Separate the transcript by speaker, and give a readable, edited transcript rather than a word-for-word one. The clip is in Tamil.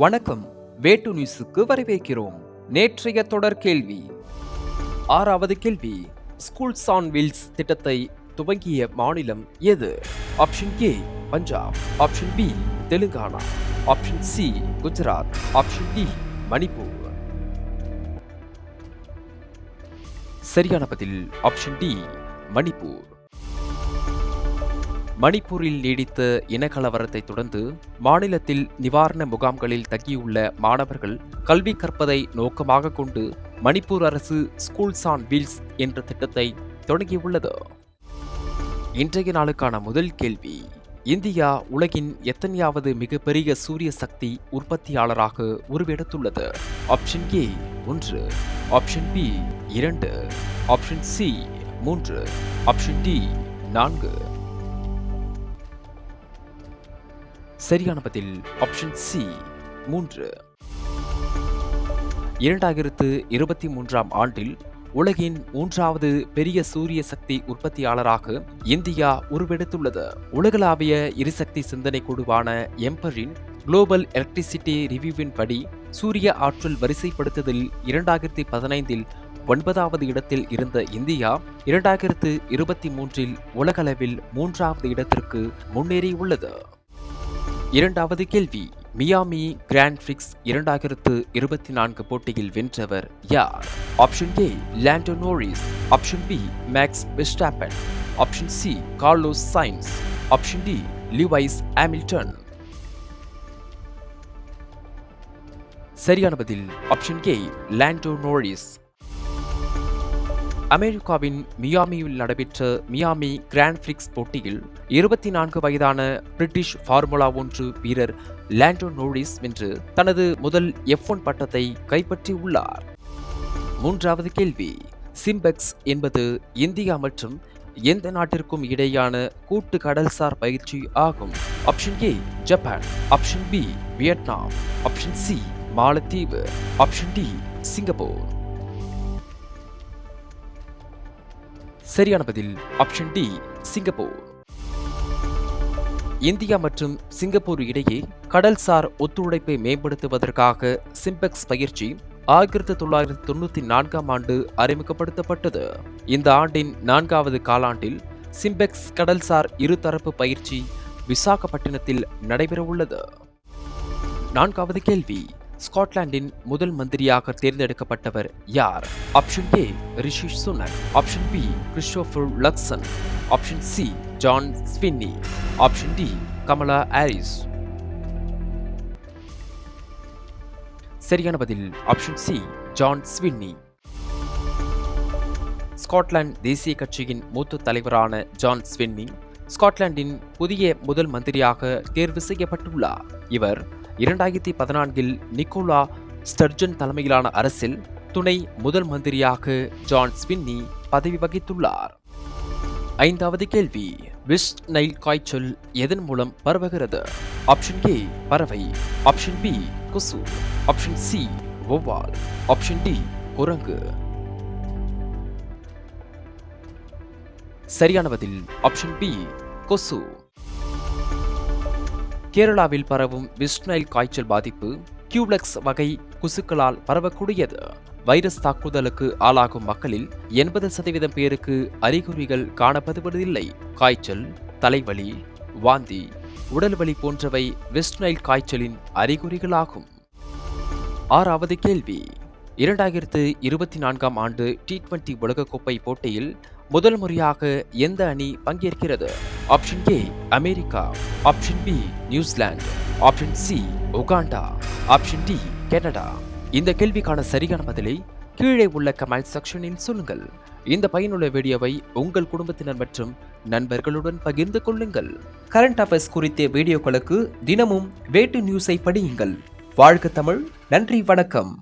Speaker 1: வணக்கம். வேட்டு நியூஸுக்கு வரவேற்கிறோம். நேற்றைய தொடர் கேள்வி. 6வது கேள்வி. ஸ்கூல்ஸ் ஆன் வீல்ஸ் திட்டத்தை துவங்கிய மாநிலம் எது? Option A Punjab, option B Telangana, option C Gujarat, option D Manipur. சரியான பதில் ஆப்ஷன் டி மணிப்பூர். மணிப்பூரில் நீடித்த இனக்கலவரத்தை தொடர்ந்து மாநிலத்தில் நிவாரண முகாம்களில் தங்கியுள்ள மாணவர்கள் கல்வி கற்பதை நோக்கமாக கொண்டு மணிப்பூர் அரசு ஸ்கூல்ஸ் ஆன் வீல்ஸ் என்ற திட்டத்தை தொடங்கியுள்ளது. இன்றைய நாளுக்கான முதல் கேள்வி. இந்தியா உலகின் எத்தனையாவது மிகப்பெரிய சூரிய சக்தி உற்பத்தியாளராக உருவெடுத்துள்ளது? Option A 1, option B 2, option C 3, option D 4. சரியான பதில் ஆப்ஷன் சி 3. 2023ஆம் ஆண்டில் உலகின் 3வது பெரிய சூரிய சக்தி உற்பத்தியாளராக இந்தியா உருவெடுத்துள்ளது. உலகளாவிய எரிசக்தி சிந்தனை குழுவான எம்பரின் குளோபல் எலக்ட்ரிசிட்டி ரிவ்யூவின் படி சூரிய ஆற்றல் வரிசைப்படுத்துதலில் 2015இல் 9வது இடத்தில் இருந்த இந்தியா 2023இல் உலகளவில் 3வது இடத்திற்கு முன்னேறியுள்ளது. 2வது கேள்வி. மியாமி கிராண்ட் பிரிக்ஸ் 2024 போட்டியில் வென்றவர் யார்? Option A Lando Norris, option B Max Verstappen, option C Carlos Sainz, option D Lewis Hamilton. சரியான பதில் ஆப்ஷன் ஏ லாண்டோ நோரிஸ். அமெரிக்காவின் மியாமியில் நடைபெற்ற மியாமி கிராண்ட் பிரிக்ஸ் போட்டியில் 24 வயதான பிரிட்டிஷ் ஃபார்முலா 1 வீரர் லாண்டோ நோரிஸ் வென்று தனது முதல் F1 பட்டத்தை கைப்பற்றியுள்ளார். 3வது கேள்வி. சிம்பெக்ஸ் என்பது இந்தியா மற்றும் எந்த நாட்டிற்கும் இடையான கூட்டு கடல்சார் பயிற்சி ஆகும்? Option A Japan, option B Vietnam, option C மாலத்தீவு, ஆப்ஷன் டி சிங்கப்பூர். சரியான பதில் ஆப்ஷன் டி சிங்கப்பூர். இந்தியா மற்றும் சிங்கப்பூர் இடையே கடல்சார் ஒத்துழைப்பை மேம்படுத்துவதற்காக சிம்பெக்ஸ் பயிற்சி 1994ஆம் ஆண்டு அறிமுகப்படுத்தப்பட்டது. இந்த ஆண்டின் 4வது காலாண்டில் சிம்பெக்ஸ் கடல்சார் இருதரப்பு பயிற்சி விசாகப்பட்டினத்தில் நடைபெறவுள்ளது. 4வது கேள்வி. ஸ்காட்லாந்தின் முதல் மந்திரியாக தேர்ந்தெடுக்கப்பட்டவர் யார்? Option A Rishi Sunak, option B Christopher Luxon, option C John Swinney, option D Kamala Harris. சரியான பதில் option C John Swinney. Scotland தேசிய கட்சியின் மூத்த தலைவரான ஜான் ஸ்வின்னி ஸ்காட்லாந்தின் புதிய முதல் மந்திரியாக தேர்வு செய்யப்பட்டுள்ளார். இவர் 2014இல் நிக்கோலா ஸ்டர்ஜன் தலைமையிலான அரசில் துணை முதல் மந்திரியாக ஜான் ஸ்வின்னி பதவி வகித்துள்ளார். 5வது கேள்வி. வெஸ்ட் நைல் காய்ச்சல் எதன் மூலம் பரவுகிறது? ஆப்ஷன் ஏ பறவை, ஆப்ஷன் பி கொசு, ஆப்ஷன் சி வௌவால், ஆப்ஷன் டி குரங்கு. சரியான பதில் ஆப்ஷன் பி கொசு. கேரளாவில் பரவும் வெஸ்ட் நைல் காய்ச்சல் பாதிப்பு கியூலெக்ஸ் வகை கொசுக்களால் பரவக்கூடியது. வைரஸ் தாக்குதலுக்கு ஆளாகும் மக்களில் 80% பேருக்கு அறிகுறிகள் காணப்படுவதில்லை. காய்ச்சல், தலைவலி, வாந்தி, உடல்வலி போன்றவை வெஸ்ட் நைல் காய்ச்சலின் அறிகுறிகளாகும். 6வது கேள்வி. 2024ஆம் ஆண்டு T20 உலகக்கோப்பை போட்டியில் முதல் முறையாக எந்த அணி பங்கேற்கிறது? Option A America, option B New Zealand, option C Uganda, option D Canada. இந்த கேள்விக்கான சரியான பதிலை கீழே உள்ள கமெண்ட் செக்ஷனில் சொல்லுங்கள். இந்த பயனுள்ள வீடியோவை உங்கள் குடும்பத்தினர் மற்றும் நண்பர்களுடன் பகிர்ந்து கொள்ளுங்கள். கரண்ட் அஃபேர்ஸ் குறித்த வீடியோக்களுக்கு தினமும் வேட்டு நியூஸை படியுங்கள். வாழ்க தமிழ். நன்றி, வணக்கம்.